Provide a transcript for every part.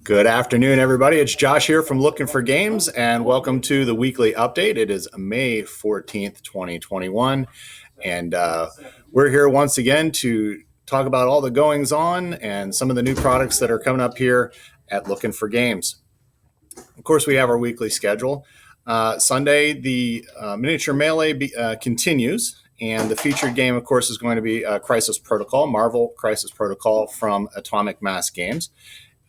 Good afternoon, everybody. It's Josh here from Lookin for Games, and welcome to the weekly update. It is May 14th, 2021, and we're here once again to talk about all the goings on and some of the new products that are coming up here at Lookin for Games. Of course, we have our weekly schedule. Sunday, the Miniature Melee continues, and the featured game, of course, is going to be Crisis Protocol, Marvel Crisis Protocol from Atomic Mass Games.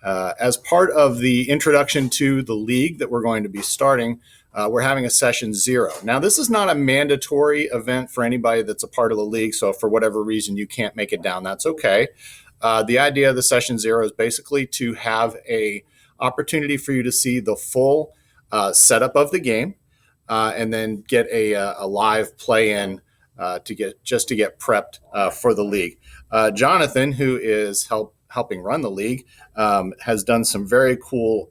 As part of the introduction to the league that we're going to be starting, we're having a session 0. Now, this is not a mandatory event for anybody that's a part of the league, so if for whatever reason you can't make it down, that's okay. The idea of the session 0 is basically to have a opportunity for you to see the full setup of the game, and then get a live play-in to get prepped for the league. Jonathan, who is helping run the league, has done some very cool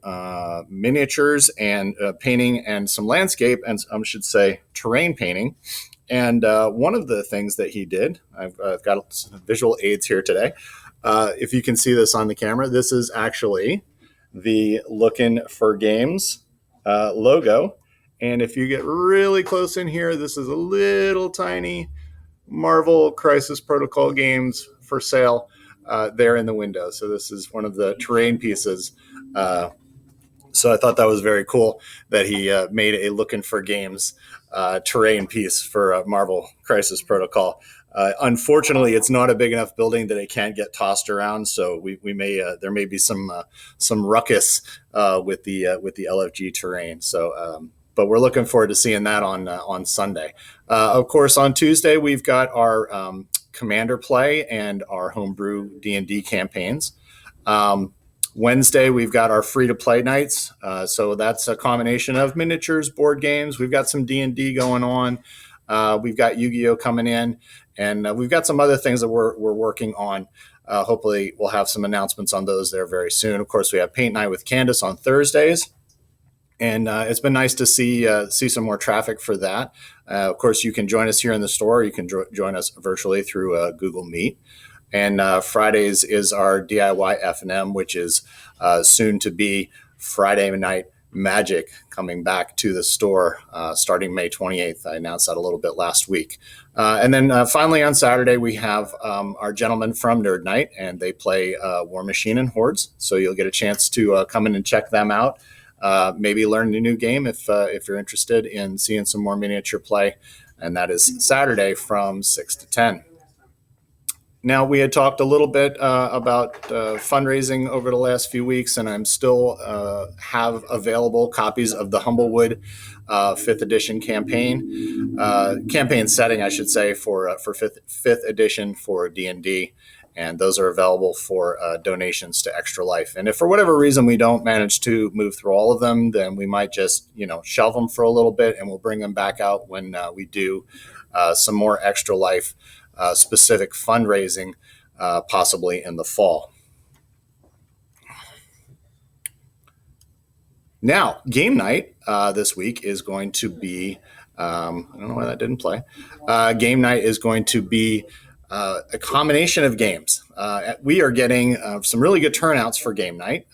miniatures and painting and some landscape and I should say terrain painting. And one of the things that he did, I've got some visual aids here today. If you can see this on the camera, this is actually the Lookin for Games logo. And if you get really close in here, this is a little tiny Marvel Crisis Protocol games for sale there in the window. So this is one of the terrain pieces. So I thought that was very cool that he made a Lookin for Games terrain piece for Marvel Crisis Protocol. Unfortunately, it's not a big enough building that it can't get tossed around. So we may there may be some ruckus with the LFG terrain. So. But we're looking forward to seeing that on Sunday. Of course, on Tuesday we've got our Commander play and our homebrew D&D campaigns. Wednesday we've got our free-to-play nights. So that's a combination of miniatures, board games. We've got some D&D going on. We've got Yu-Gi-Oh coming in, and we've got some other things that we're working on. Hopefully we'll have some announcements on those there very soon. Of course, we have Paint Night with Candace on Thursdays. And it's been nice to see some more traffic for that. Of course, you can join us here in the store. You can join us virtually through Google Meet. And Fridays is our DIY F&M, which is soon to be Friday Night Magic, coming back to the store starting May 28th. I announced that a little bit last week. And then finally on Saturday, we have our gentlemen from Nerd Night, and they play War Machine and Hordes. So you'll get a chance to come in and check them out. Maybe learn a new game if you're interested in seeing some more miniature play, and that is Saturday from 6 to 10. Now, we had talked a little bit about fundraising over the last few weeks, and I'm still have available copies of the Humblewood 5th edition campaign setting, I should say, for 5th edition for D&D. And those are available for donations to Extra Life. And if for whatever reason we don't manage to move through all of them, then we might just, shelve them for a little bit, and we'll bring them back out when we do some more Extra Life specific fundraising, possibly in the fall. Now, game night this week is going to be, I don't know why that didn't play. Game night is going to be a combination of games. We are getting some really good turnouts for game night.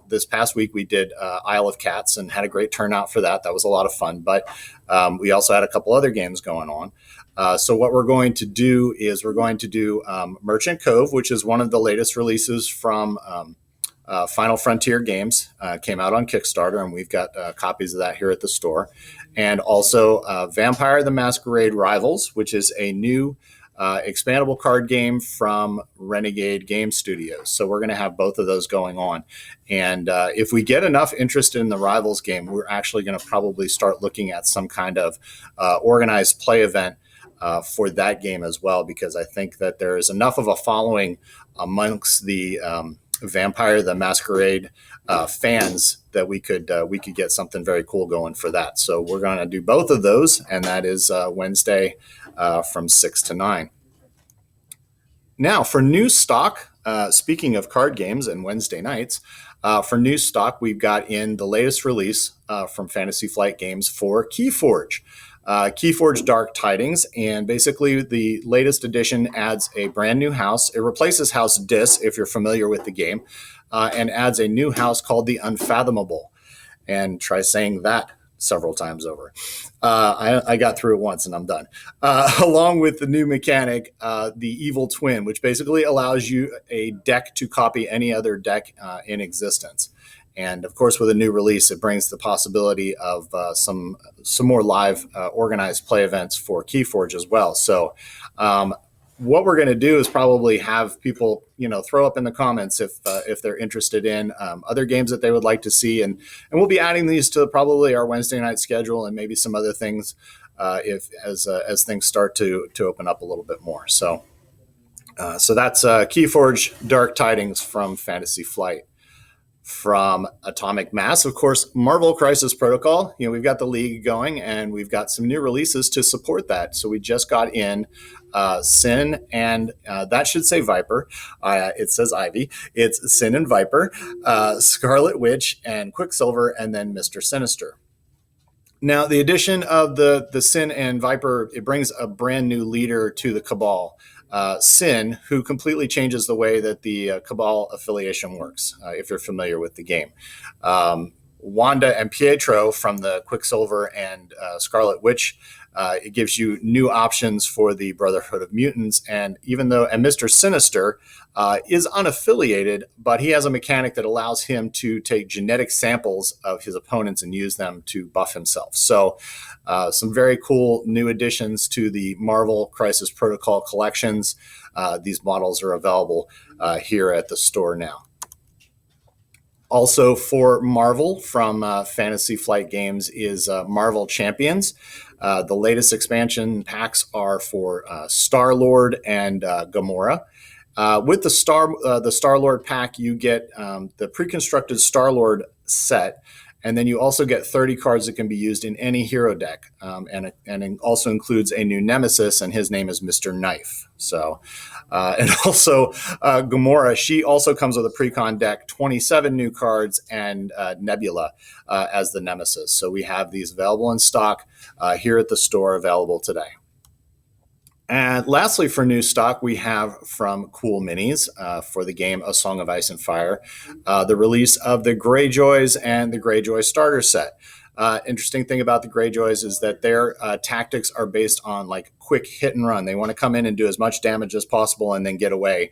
This past week we did Isle of Cats and had a great turnout for that. That was a lot of fun. But we also had a couple other games going on. So what we're going to do is we're going to do Merchant Cove, which is one of the latest releases from Final Frontier Games. Came out on Kickstarter, and we've got copies of that here at the store. And also Vampire the Masquerade Rivals, which is a new expandable card game from Renegade Game Studios. So we're going to have both of those going on. And if we get enough interest in the Rivals game, we're actually going to probably start looking at some kind of organized play event for that game as well, because I think that there is enough of a following amongst the Vampire the Masquerade fans that we could get something very cool going for that. So we're going to do both of those, and that is Wednesday from 6 to 9. Now, for new stock, speaking of card games and Wednesday nights, for new stock, we've got in the latest release from Fantasy Flight Games for Keyforge. Keyforge Dark Tidings, and basically the latest edition adds a brand new house. It replaces House Dis, if you're familiar with the game, and adds a new house called the Unfathomable. And try saying that several times over. I got through it once and I'm done. Along with the new mechanic, the Evil Twin, which basically allows you a deck to copy any other deck in existence. And of course, with a new release, it brings the possibility of some more live organized play events for Keyforge as well. So what we're going to do is probably have people, throw up in the comments if they're interested in other games that they would like to see, and we'll be adding these to probably our Wednesday night schedule and maybe some other things as things start to open up a little bit more. So that's Keyforge Dark Tidings from Fantasy Flight. From Atomic Mass, of course, Marvel Crisis Protocol. We've got the league going, and we've got some new releases to support that. So we just got in Sin, and that should say Viper. It says Ivy. It's Sin and Viper, Scarlet Witch, and Quicksilver, and then Mr. Sinister. Now, the addition of the Sin and Viper, it brings a brand new leader to the Cabal. Sin, who completely changes the way that the Cabal affiliation works, if you're familiar with the game. Wanda and Pietro from the Quicksilver and Scarlet Witch, it gives you new options for the Brotherhood of Mutants. And Mr. Sinister is unaffiliated, but he has a mechanic that allows him to take genetic samples of his opponents and use them to buff himself. So some very cool new additions to the Marvel Crisis Protocol collections. These models are available here at the store now. Also for Marvel from Fantasy Flight Games is Marvel Champions. The latest expansion packs are for Star-Lord and Gamora. With the Star-Lord pack, you get the pre-constructed Star-Lord set, and then you also get 30 cards that can be used in any hero deck, and it also includes a new nemesis, and his name is Mr. Knife. So, and also Gamora, she also comes with a pre-con deck, 27 new cards, and Nebula as the nemesis. So we have these available in stock here at the store, available today. And lastly, for new stock, we have from Cool Minis for the game A Song of Ice and Fire, the release of the Greyjoys and the Greyjoy starter set. Interesting thing about the Greyjoys is that their tactics are based on like quick hit and run. They want to come in and do as much damage as possible and then get away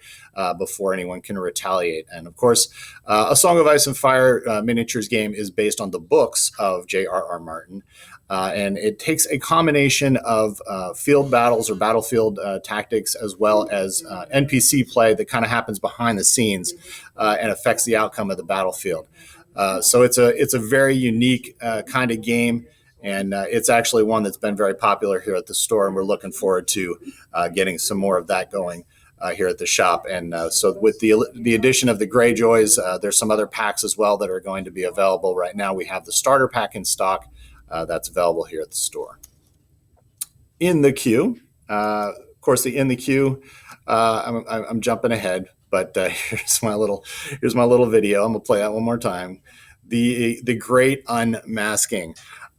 before anyone can retaliate. And of course, A Song of Ice and Fire miniatures game is based on the books of J.R.R. Martin. And it takes a combination of field battles or battlefield tactics, as well as NPC play that kind of happens behind the scenes and affects the outcome of the battlefield. So it's a very unique kind of game, and it's actually one that's been very popular here at the store, and we're looking forward to getting some more of that going here at the shop. And so with the addition of the Greyjoys, there's some other packs as well that are going to be available. Right now we have the starter pack in stock that's available here at the store. In the queue, of course, in the queue, I'm jumping ahead, but here's my little video. I'm gonna play that one more time. The Great Unmasking.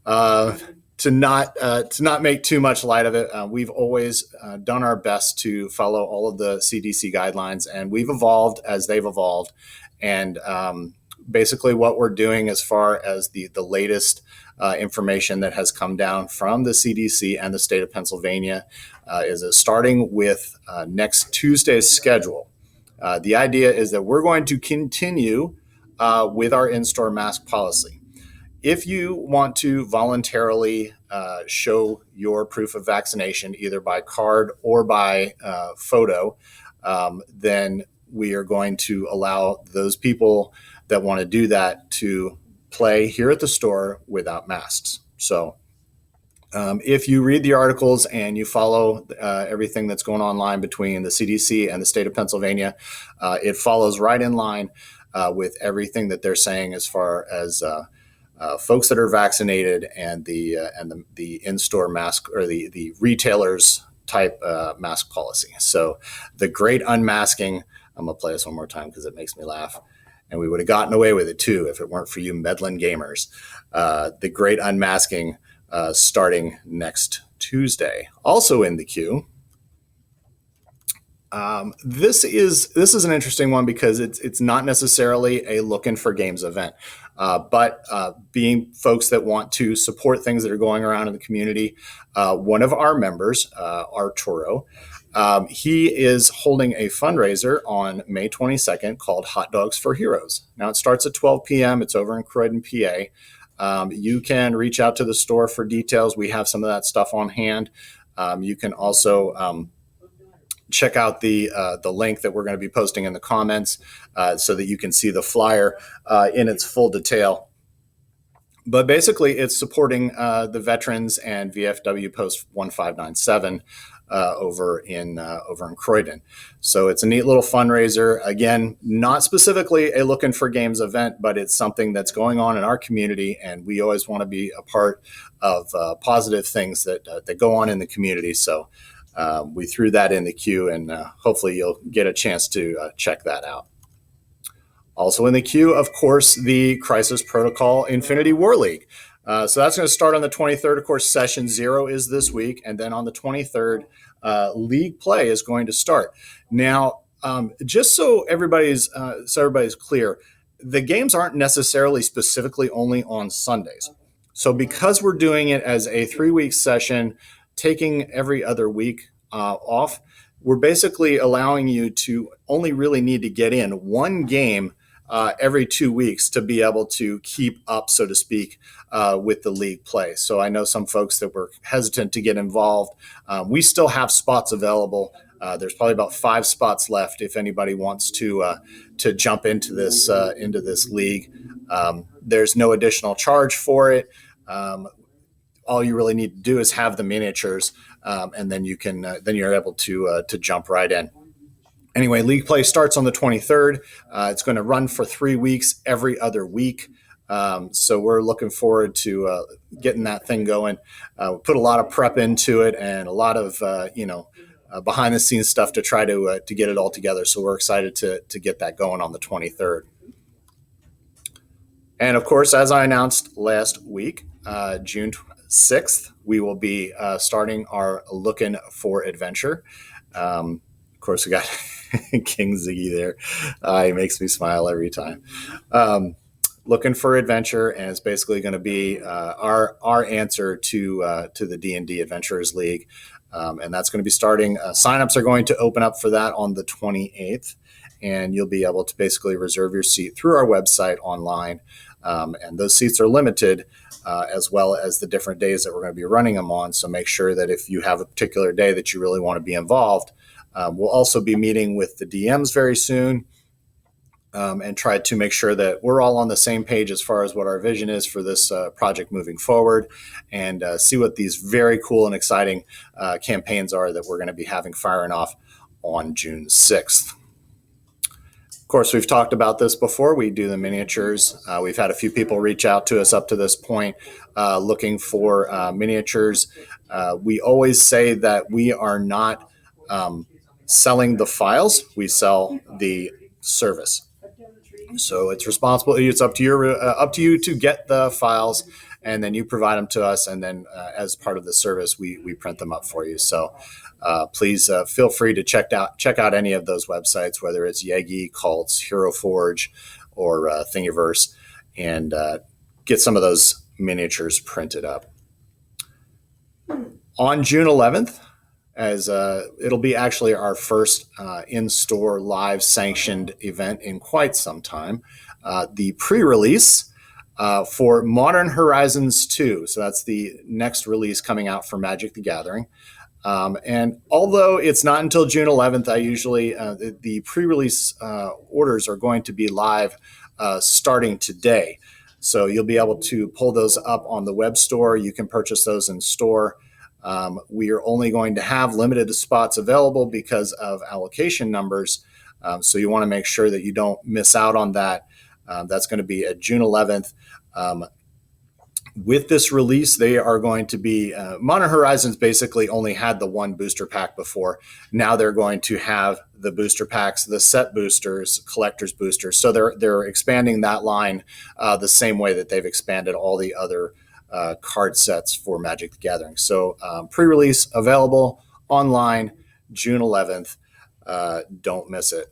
To not make too much light of it, we've always done our best to follow all of the CDC guidelines, and we've evolved as they've evolved. And basically, what we're doing as far as the latest information that has come down from the CDC and the state of Pennsylvania is starting with next Tuesday's schedule. The idea is that we're going to continue with our in-store mask policy. If you want to voluntarily show your proof of vaccination, either by card or by photo, then we are going to allow those people that want to do that to play here at the store without masks. So if you read the articles and you follow everything that's going online between the CDC and the state of Pennsylvania, it follows right in line with everything that they're saying as far as folks that are vaccinated and the in-store mask or the retailers type mask policy. So the Great Unmasking, I'm going to play this one more time because it makes me laugh. And we would have gotten away with it too if it weren't for you meddling gamers. The Great Unmasking starting next Tuesday. Also in the queue, this is an interesting one because it's not necessarily a Lookin for Games event, but being folks that want to support things that are going around in the community, one of our members, Arturo, he is holding a fundraiser on May 22nd called Hot Dogs for Heroes. Now it starts at 12 p.m. It's over in Croydon, PA. You can reach out to the store for details. We have some of that stuff on hand. You can also check out the link that we're going to be posting in the comments so that you can see the flyer in its full detail. But basically, it's supporting the veterans and VFW Post 1597 over in Croydon. So it's a neat little fundraiser. Again, not specifically a Lookin for Games event, but it's something that's going on in our community, and we always want to be a part of positive things that go on in the community. So we threw that in the queue, and hopefully you'll get a chance to check that out. Also in the queue, of course, the Crisis Protocol Infinity War League. So that's going to start on the 23rd. Of course, session 0 is this week. And then on the 23rd, league play is going to start. Now, just so everybody's clear, the games aren't necessarily specifically only on Sundays. So because we're doing it as a 3-week session, taking every other week off, we're basically allowing you to only really need to get in one game every 2 weeks to be able to keep up, so to speak, with the league play. So I know some folks that were hesitant to get involved. We still have spots available. There's probably about 5 spots left if anybody wants to jump into this league. There's no additional charge for it. All you really need to do is have the miniatures, and then you're able to jump right in. Anyway, league play starts on the 23rd. It's going to run for 3 weeks every other week. So we're looking forward to getting that thing going. Put a lot of prep into it and a lot of behind the scenes stuff to try to get it all together. So we're excited to get that going on the 23rd. And of course, as I announced last week, June 6th, we will be starting our Lookin for Adventure. Of course, we got King Ziggy there. He makes me smile every time. Lookin for Adventure, and it's basically going to be our answer to the D&D Adventurers League, and that's going to be starting. Signups are going to open up for that on the 28th, and you'll be able to basically reserve your seat through our website online, and those seats are limited, as well as the different days that we're going to be running them on. So make sure that if you have a particular day that you really want to be involved, we'll also be meeting with the DMs very soon, and try to make sure that we're all on the same page as far as what our vision is for this project moving forward, and see what these very cool and exciting campaigns are that we're going to be having firing off on June 6th. Of course, we've talked about this before. We do the miniatures. We've had a few people reach out to us up to this point looking for miniatures. We always say that we are not selling the files. We sell the service. So it's responsible. It's up to you to get the files, and then you provide them to us, and then as part of the service, we print them up for you. So please feel free to check out any of those websites, whether it's Yegi, Cults, Hero Forge, or Thingiverse, and get some of those miniatures printed up. On June 11th, as it'll be actually our first in-store live sanctioned event in quite some time, the pre-release for Modern Horizons 2. So that's the next release coming out for Magic the Gathering. And although it's not until June 11th, I usually, the pre-release orders are going to be live starting today. So you'll be able to pull those up on the web store. You can purchase those in store. We are only going to have limited spots available because of allocation numbers. So you want to make sure that you don't miss out on that. That's going to be at June 11th. With this release, they are going to be Modern Horizons basically only had the one booster pack before. Now they're going to have the booster packs, the set boosters, collector's boosters. So they're expanding that line the same way that they've expanded all the other card sets for Magic the Gathering. So pre-release available online June 11th. Don't miss it.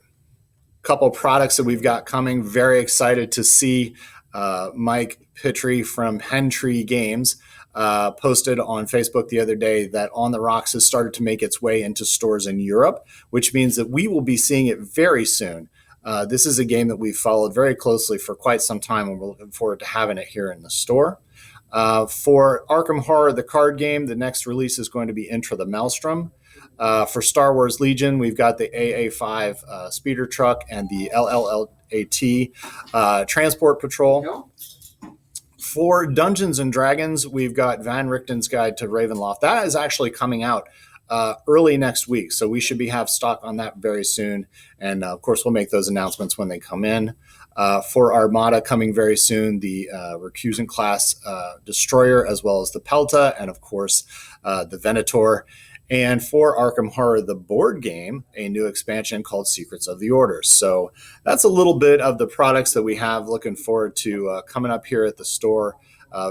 Couple products that we've got coming. Very excited to see Mike Pitry from Hentree Games posted on Facebook the other day that On the Rocks has started to make its way into stores in Europe, which means that we will be seeing it very soon. This is a game that we've followed very closely for quite some time, and we're looking forward to having it here in the store. For Arkham Horror, the card game, the next release is going to be Enter the Maelstrom. For Star Wars Legion, we've got the AA5 speeder truck and the LLAT transport patrol. For Dungeons and Dragons, we've got Van Richten's Guide to Ravenloft. That is actually coming out early next week, so we should have stock on that very soon. And of course, we'll make those announcements when they come in. For Armada, coming very soon, the Recusant class destroyer, as well as the Pelta, and of course the Venator. And for Arkham Horror, the board game, a new expansion called Secrets of the Order. So that's a little bit of the products that we have looking forward to coming up here at the store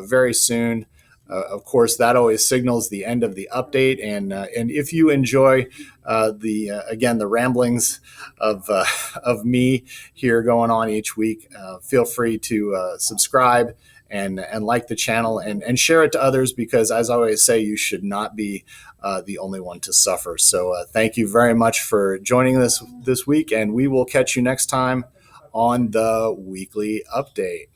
very soon. Of course, that always signals the end of the update. And if you enjoy the ramblings of me here going on each week, feel free to subscribe and like the channel and share it to others, because as I always say, you should not be the only one to suffer. So thank you very much for joining us this week, and we will catch you next time on the weekly update.